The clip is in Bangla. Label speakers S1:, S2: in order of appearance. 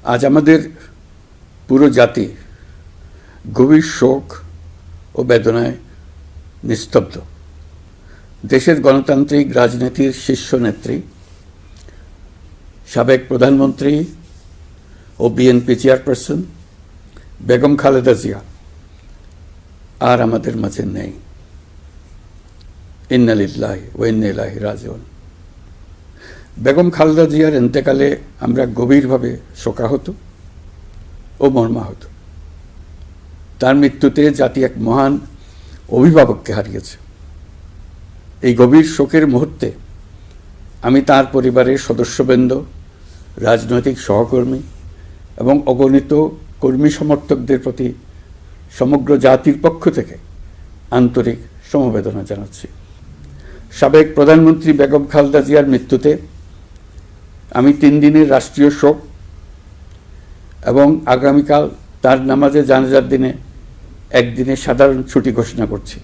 S1: আজ আমাদের পুরো জাতি গভীর শোক ও বেদনায় নিস্তব্ধ। দেশের গণতান্ত্রিক রাজনীতির শীর্ষ নেত্রী, সাবেক প্রধানমন্ত্রী ও বিএনপি চেয়ারপারসন বেগম খালেদা জিয়া আর আমাদের মাঝে নেই। ইন্না লিল্লাহি ওয়া ইন্না ইলাইহি রাজিউন। বেগম খালেদা জিয়ার ইন্তেকালে আমরা গভীরভাবে শোকাহত ও মর্মাহত। তার মৃত্যুতে জাতি এক মহান অভিভাবককে হারিয়েছে। এই গভীর শোকের মুহূর্তে আমি তার পরিবারের সদস্যবৃন্দ, রাজনৈতিক সহকর্মী এবং অগণিত কর্মী সমর্থকদের প্রতি সমগ্র জাতির পক্ষ থেকে আন্তরিক সমবেদনা জানাচ্ছি। সাবেক প্রধানমন্ত্রী বেগম খালেদা জিয়ার মৃত্যুতে আমি 3 দিনের রাষ্ট্রীয় শোক এবং আগামীকাল তার নামাজে জানাজার দিনে একদিনের সাধারণ ছুটি ঘোষণা করছি।